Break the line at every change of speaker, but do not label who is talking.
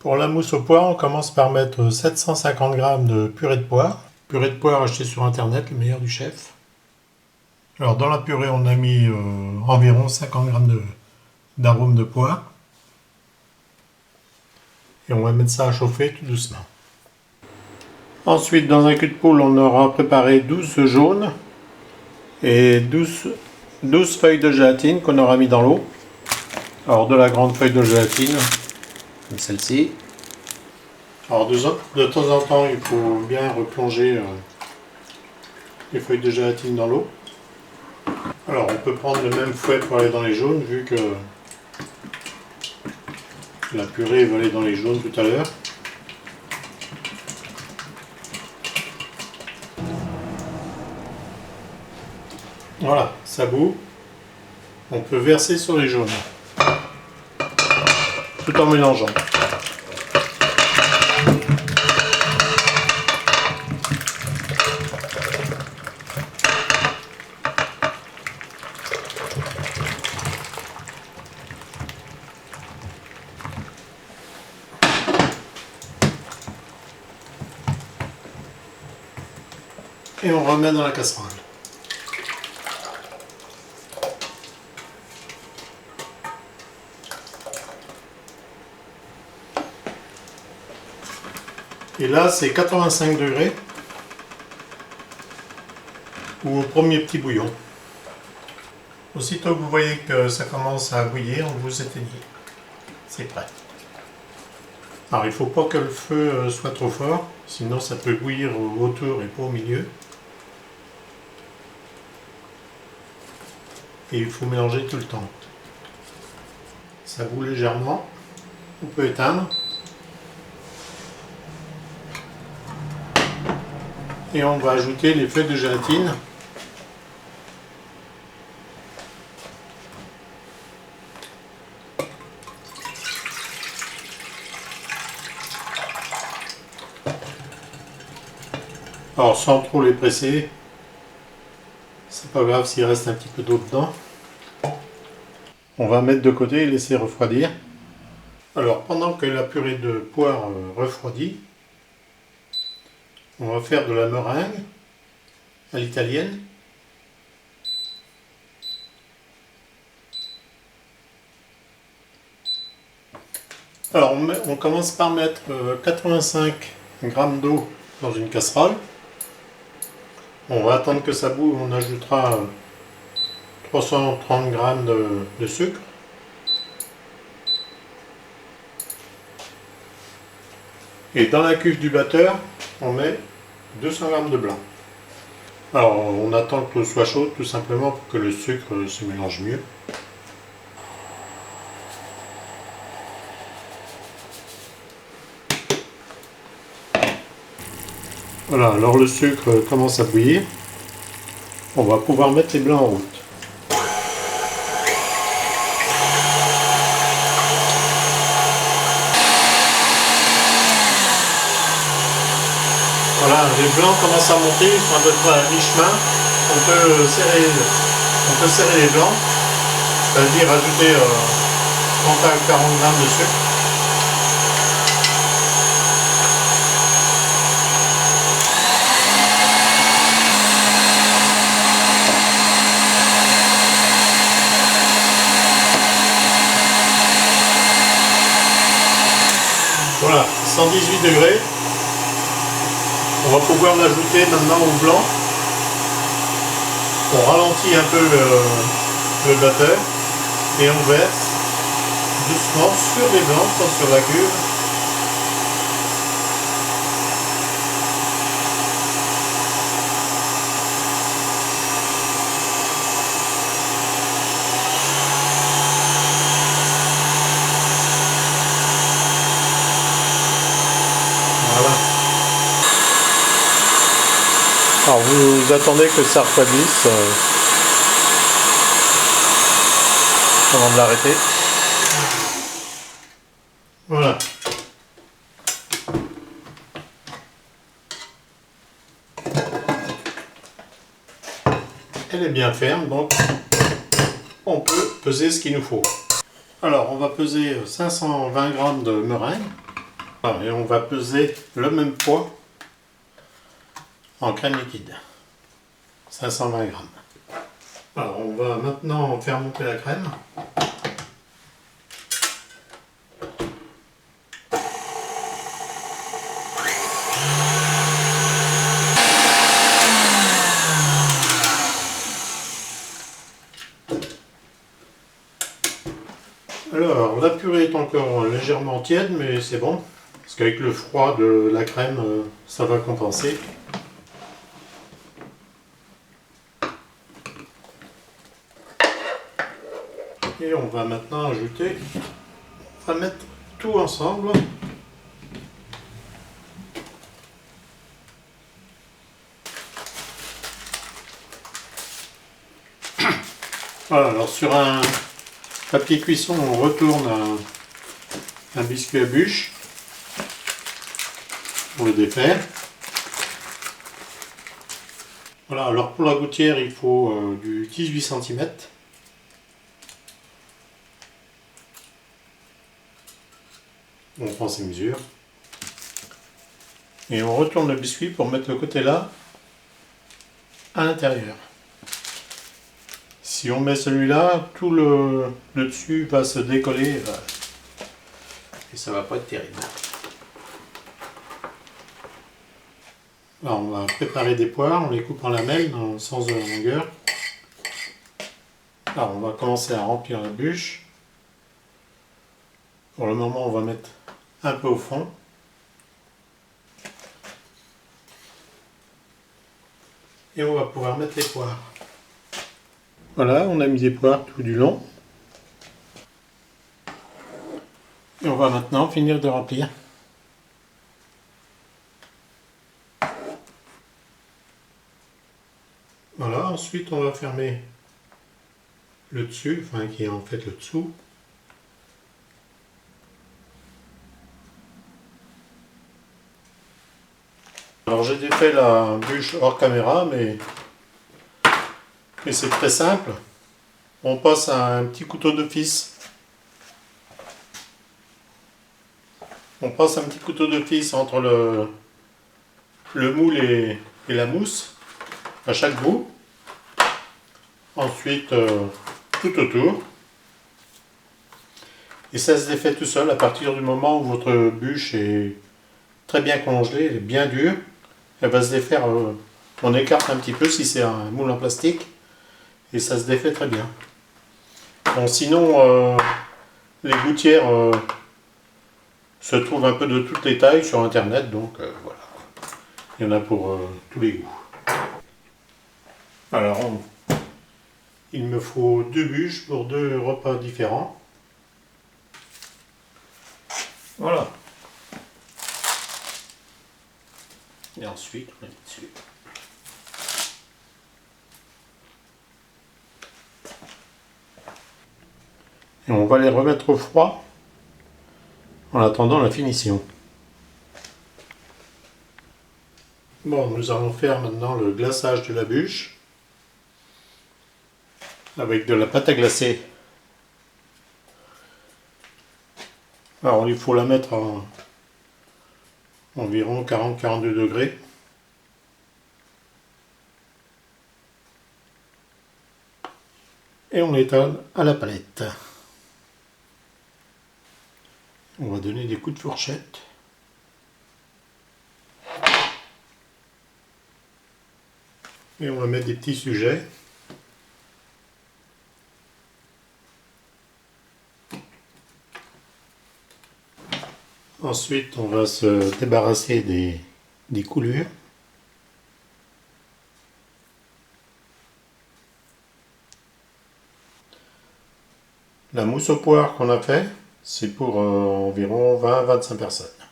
Pour la mousse aux poires, on commence par mettre 750 g de purée de poire. Purée de poire achetée sur internet, le meilleur du chef. Alors dans la purée, on a mis environ 50 g d'arôme de poire. Et on va mettre ça à chauffer tout doucement. Ensuite, dans un cul de poule, on aura préparé 12 œufs jaunes et 12 feuilles de gélatine qu'on aura mis dans l'eau. Alors de la grande feuille de gélatine, comme celle-ci. Alors de temps en temps, il faut bien replonger les feuilles de gélatine dans l'eau. Alors on peut prendre le même fouet pour aller dans les jaunes, vu que la purée va aller dans les jaunes tout à l'heure. Voilà, ça bout. On peut verser sur les jaunes, tout en mélangeant. Et on remet dans la casserole. Et là, c'est 85 degrés ou au premier petit bouillon. Aussitôt que vous voyez que ça commence à bouillir, vous éteignez. C'est prêt. Alors il ne faut pas que le feu soit trop fort, sinon ça peut bouillir autour et pas au milieu. Et il faut mélanger tout le temps. Ça bout légèrement, on peut éteindre. Et on va ajouter les feuilles de gélatine. Alors sans trop les presser, c'est pas grave s'il reste un petit peu d'eau dedans. On va mettre de côté et laisser refroidir. Alors pendant que la purée de poire refroidit, on va faire de la meringue à l'italienne. Alors on commence par mettre 85 g d'eau dans une casserole. On va attendre que ça bout, on ajoutera 330 g de sucre. Et dans la cuve du batteur, on met 200 g de blanc. Alors on attend que l'eau soit chaude tout simplement pour que le sucre se mélange mieux. Voilà, alors le sucre commence à bouillir. On va pouvoir mettre les blancs en route. Voilà, les blancs commencent à monter, ils sont à peu près à mi-chemin. On peut serrer les blancs, c'est-à-dire ajouter 30 à 40 g de sucre. Voilà, 118 degrés. On va pouvoir l'ajouter maintenant au blanc. On ralentit un peu le batteur et on verse doucement sur les blancs, pas sur la cuve. Voilà. Alors vous attendez que ça refroidisse avant de l'arrêter. Voilà. Elle est bien ferme, donc on peut peser ce qu'il nous faut. Alors on va peser 520 g de meringue. Alors, et on va peser le même poids en crème liquide, 520 grammes. Alors on va maintenant faire monter la crème. Alors la purée est encore légèrement tiède, mais c'est bon, parce qu'avec le froid de la crème, ça va compenser. Et on va maintenant ajouter, on va mettre tout ensemble. Voilà, alors sur un papier cuisson, on retourne un biscuit à bûche pour le défaire. Voilà, alors pour la gouttière, il faut du 18 cm. On prend ses mesures. Et on retourne le biscuit pour mettre le côté là à l'intérieur. Si on met celui-là, tout le dessus va se décoller et ça va pas être terrible. Alors on va préparer des poires, on les coupe en lamelles dans le sens de la longueur. Alors on va commencer à remplir la bûche. Pour le moment on va mettre un peu au fond. Et on va pouvoir mettre les poires. Voilà, on a mis des poires tout du long. Et on va maintenant finir de remplir. Voilà, ensuite on va fermer le dessus, enfin qui est en fait le dessous. Alors j'ai défait la bûche hors caméra, mais c'est très simple. On passe un petit couteau d'office. On passe un petit couteau d'office entre le moule et la mousse, à chaque bout. Ensuite, tout autour. Et ça se défait tout seul à partir du moment où votre bûche est très bien congelée, elle est bien dure. Elle va se défaire, on écarte un petit peu si c'est un moule en plastique. Et ça se défait très bien. Bon, sinon, les gouttières se trouvent un peu de toutes les tailles sur internet, donc voilà. Il y en a pour tous les goûts. Alors, il me faut 2 bûches pour 2 repas différents. Voilà. Et ensuite, on met dessus. Et on va les remettre au froid en attendant la finition. Bon, nous allons faire maintenant le glaçage de la bûche avec de la pâte à glacer. Alors il faut la mettre à environ 40-42 degrés. Et on l'étale à la palette. On va donner des coups de fourchette. Et on va mettre des petits sujets. Ensuite, on va se débarrasser des coulures. La mousse aux poires qu'on a fait, c'est pour environ 20-25 personnes.